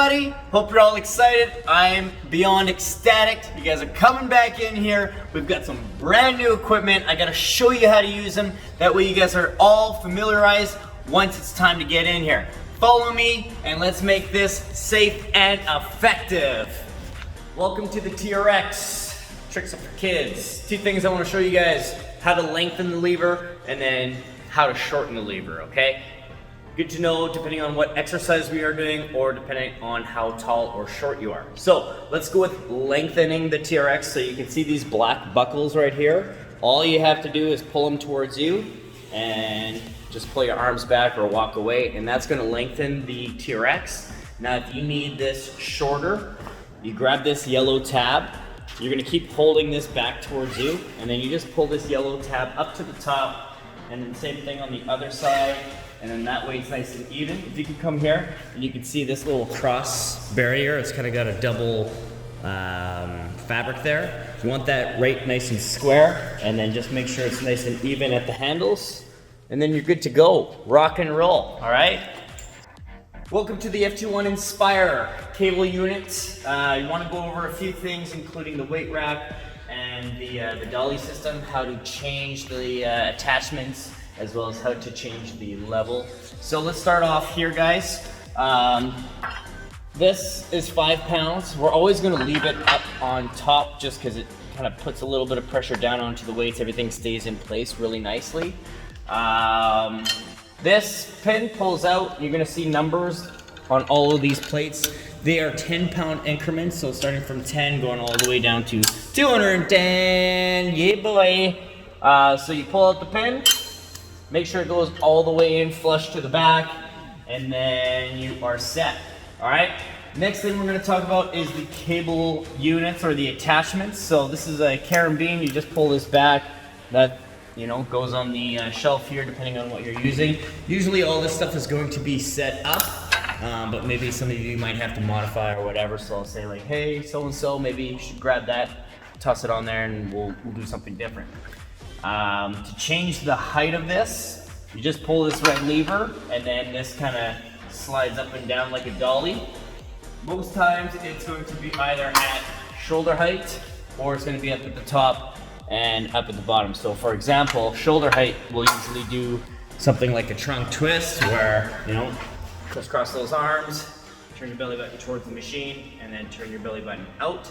everybody. Hope you're all excited. I'm beyond ecstatic. You guys are coming back in here. We've got some brand new equipment. I gotta show you how to use them. That way you guys are all familiarized once it's time to get in here. Follow me and let's make this safe and effective. Welcome to the TRX. Tricks are for kids. Two things I want to show you guys: how to lengthen the lever and then how to shorten the lever, okay? Good to know depending on what exercise we are doing or depending on how tall or short you are. So let's go with lengthening the TRX. So you can see these black buckles right here. All you have to do is pull them towards you and just pull your arms back or walk away, and that's going to lengthen the TRX. Now if you need this shorter, you grab this yellow tab. You're going to keep holding this back towards you, and then you just pull this yellow tab up to the top, and then same thing on the other side. And then that way it's nice and even. If you can come here, and you can see this little cross barrier. It's kind of got a double fabric there. You want that right nice and square, and then just make sure it's nice and even at the handles. And then you're good to go. Rock and roll, all right? Welcome to the FT1 Inspire cable unit. You want to go over a few things, including the weight rack and the dolly system, how to change the attachments, as well as how to change the level. So let's start off here, guys. This is 5 pounds. We're always gonna leave it up on top just because it kind of puts a little bit of pressure down onto the weights. Everything stays in place really nicely. This pin pulls out. You're gonna see numbers on all of these plates. They are 10-pound increments, so starting from 10, going all the way down to 210, yeah boy. So you pull out the pin, make sure it goes all the way in flush to the back, and then you are set. All right, next thing we're going to talk about is the cable units or the attachments. So this is a carabine. You just pull this back. That, you know, goes on the shelf here depending on what you're using. Usually all this stuff is going to be set up, but maybe some of you might have to modify or whatever. So I'll say like, hey, so-and-so, maybe you should grab that, toss it on there, and we'll do something different. To change the height of this, you just pull this red lever, and then this kind of slides up and down like a dolly. Most times it's going to be either at shoulder height, or it's going to be up at the top and up at the bottom. So for example, shoulder height, we'll usually do something like a trunk twist, where, you know, crisscross those arms, turn your belly button towards the machine, and then turn your belly button out.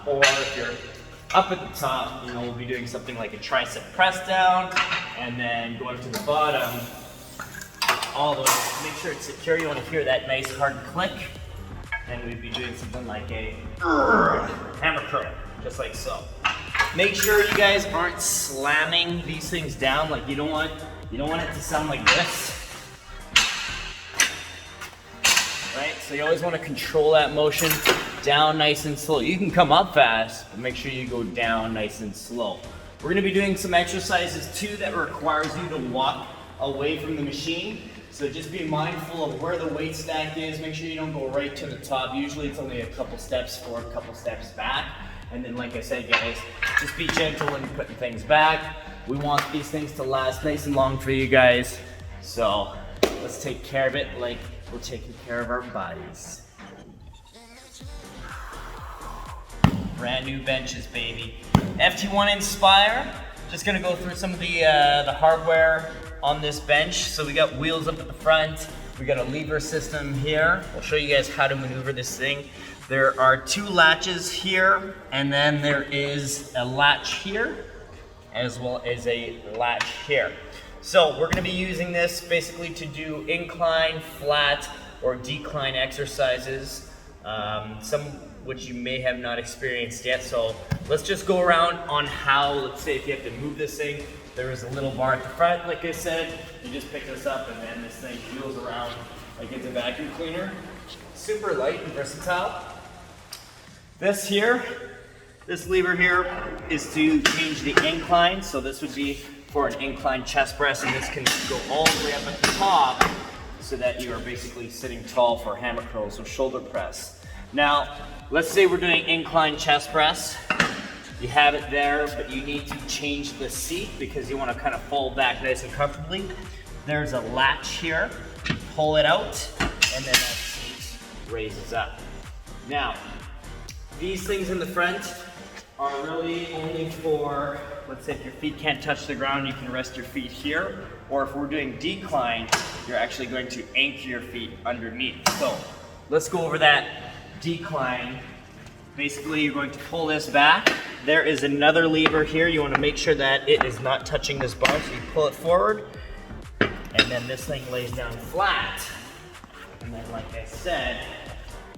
Or if you're up at the top, you know, we'll be doing something like a tricep press down, and then going to the bottom all the way. Make sure it's secure. You want to hear that nice hard click. And we'd be doing something like a hammer curl, just like so. Make sure you guys aren't slamming these things down. Like you don't want it to sound like this. Right? So you always want to control that motion down nice and slow. You can come up fast, but make sure you go down nice and slow. We're going to be doing some exercises too that requires you to walk away from the machine. So just be mindful of where the weight stack is. Make sure you don't go right to the top. Usually it's only a couple steps forward, a couple steps back. And then like I said, guys, just be gentle when you're putting things back. We want these things to last nice and long for you guys. So let's take care of it like we're taking care of our bodies. Brand new benches, baby. FT1 Inspire. Just gonna go through some of the hardware on this bench. So we got wheels up at the front. We got a lever system here. I'll show you guys how to maneuver this thing. There are 2 latches here, and then there is a latch here, as well as a latch here. So we're gonna be using this basically to do incline, flat, or decline exercises, some which you may have not experienced yet. So let's just go around on how, let's say if you have to move this thing, there is a little bar at the front, like I said. You just pick this up and then this thing wheels around like it's a vacuum cleaner. Super light and versatile. This lever here is to change the incline. So this would be for an incline chest press, and this can go all the way up at the top so that you are basically sitting tall for hammer curls or shoulder press. Now, let's say we're doing incline chest press. You have it there, but you need to change the seat because you want to kind of fold back nice and comfortably. There's a latch here. Pull it out, and then that seat raises up. Now, these things in the front are really only for, let's say if your feet can't touch the ground, you can rest your feet here. Or if we're doing decline, you're actually going to anchor your feet underneath. So let's go over that decline. Basically, you're going to pull this back. There is another lever here. You want to make sure that it is not touching this bar, so you pull it forward. And then this thing lays down flat. And then, like I said,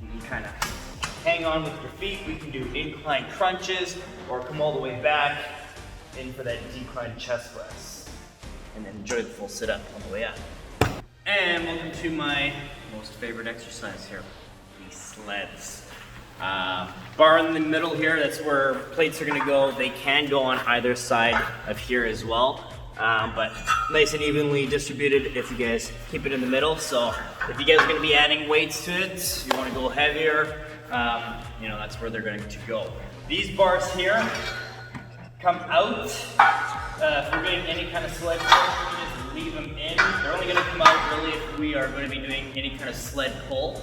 you can kind of hang on with your feet. We can do incline crunches or come all the way back in for that decline chest press. And then enjoy the full sit up on the way up. And welcome to my most favorite exercise here, the sleds. Bar in the middle here, that's where plates are gonna go. They can go on either side of here as well. But nice and evenly distributed if you guys keep it in the middle. So if you guys are gonna be adding weights to it, you wanna go heavier, you know, that's where they're going to go. These bars here come out. If we're doing any kind of sled push, we just leave them in. They're only going to come out really if we are going to be doing any kind of sled pull.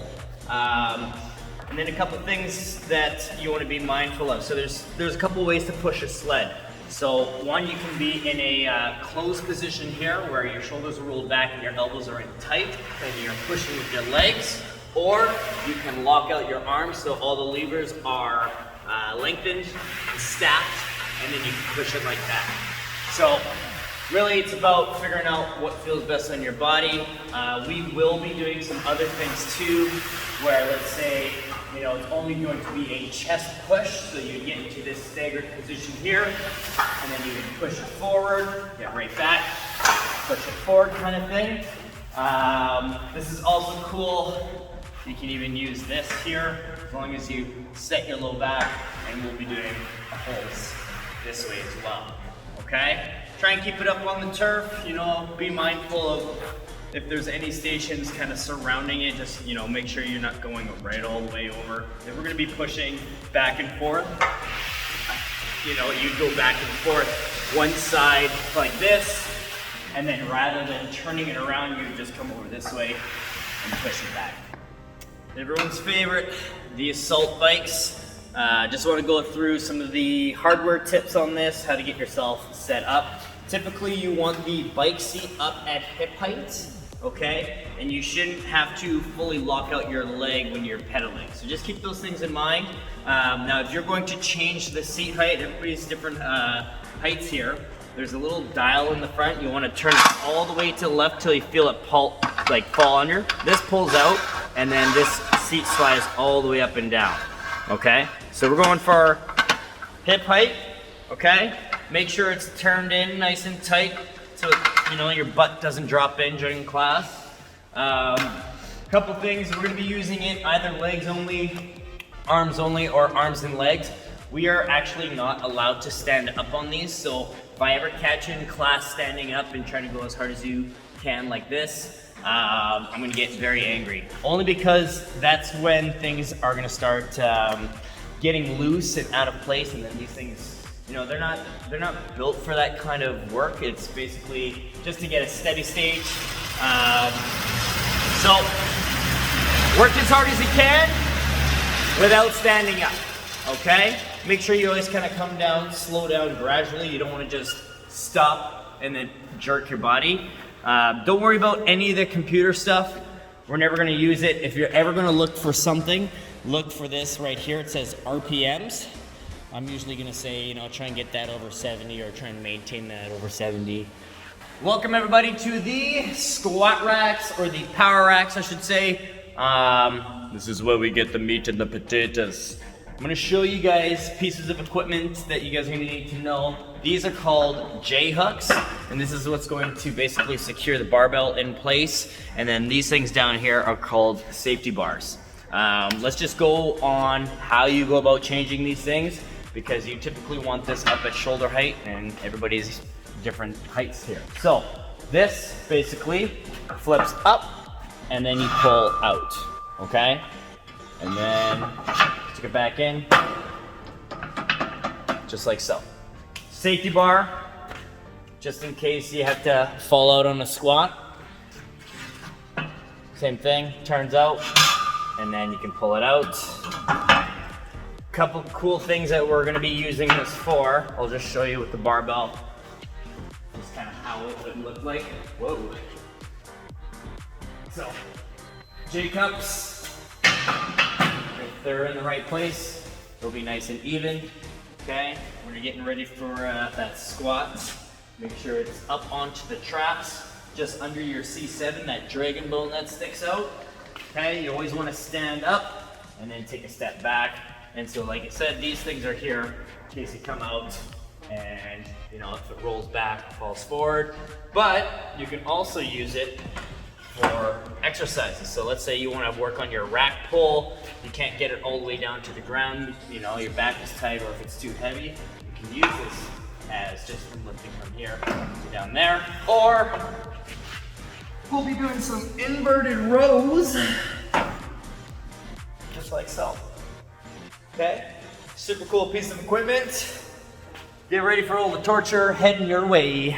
And then a couple things that you want to be mindful of. So there's a couple ways to push a sled. So one, you can be in a closed position here where your shoulders are rolled back and your elbows are in tight and you're pushing with your legs. Or you can lock out your arms so all the levers are lengthened and stacked, and then you can push it like that. So really it's about figuring out what feels best on your body. We will be doing some other things too, where let's say, you know, it's only going to be a chest push, so you get into this staggered position here, and then you can push it forward, get right back, push it forward kind of thing. This is also cool. You can even use this here, as long as you set your low back, and we'll be doing pulls this way as well, okay? Try and keep it up on the turf, you know, be mindful of if there's any stations kind of surrounding it, just, you know, make sure you're not going right all the way over. If we're gonna be pushing back and forth, you know, you go back and forth one side like this, and then rather than turning it around, you just come over this way and push it back. Everyone's favorite, the assault bikes. Just want to go through some of the hardware tips on this, how to get yourself set up. Typically you want the bike seat up at hip height, okay? And you shouldn't have to fully lock out your leg when you're pedaling. So just keep those things in mind. Now if you're going to change the seat height, everybody's different heights here. There's a little dial in the front. You want to turn it all the way to the left till you feel it fall under. This pulls out, and then this seat slides all the way up and down, okay? So we're going for hip height, okay? Make sure it's turned in nice and tight so, you know, your butt doesn't drop in during class. Couple things, we're gonna be using it either legs only, arms only, or arms and legs. We are actually not allowed to stand up on these, so if I ever catch you in class standing up and trying to go as hard as you can like this, I'm gonna get very angry. Only because that's when things are gonna start getting loose and out of place, and then these things, you know, they're not built for that kind of work. It's basically just to get a steady state. So work as hard as you can without standing up, okay? Make sure you always kind of come down, slow down gradually. You don't want to just stop and then jerk your body. Don't worry about any of the computer stuff. We're never going to use it. If you're ever going to look for something, look for this right here. It says RPMs. I'm usually going to say, you know, try and get that over 70 or try and maintain that over 70. Welcome everybody to the squat racks, or the power racks, I should say. This is where we get the meat and the potatoes. I'm gonna show you guys pieces of equipment that you guys are gonna need to know. These are called J-hooks, and this is what's going to basically secure the barbell in place. And then these things down here are called safety bars. Let's just go on how you go about changing these things, because you typically want this up at shoulder height, and everybody's different heights here. So this basically flips up, and then you pull out, okay? And then stick it back in, just like so. Safety bar, just in case you have to fall out on a squat. Same thing, turns out, and then you can pull it out. Couple cool things that we're gonna be using this for. I'll just show you with the barbell. Just kind of how it would look like. Whoa. So, J-cups, if they're in the right place, they'll be nice and even. Okay, when you're getting ready for that squat, make sure it's up onto the traps, just under your C7, that dragon bone that sticks out. Okay, you always want to stand up and then take a step back. And so, like I said, these things are here in case you come out and, you know, if it rolls back, it falls forward. But you can also use it for exercises. So let's say you want to work on your rack pull, you can't get it all the way down to the ground, you know, your back is tight, or if it's too heavy, you can use this as just lifting from here to down there. Or we'll be doing some inverted rows, just like so. Okay, super cool piece of equipment. Get ready for all the torture heading your way.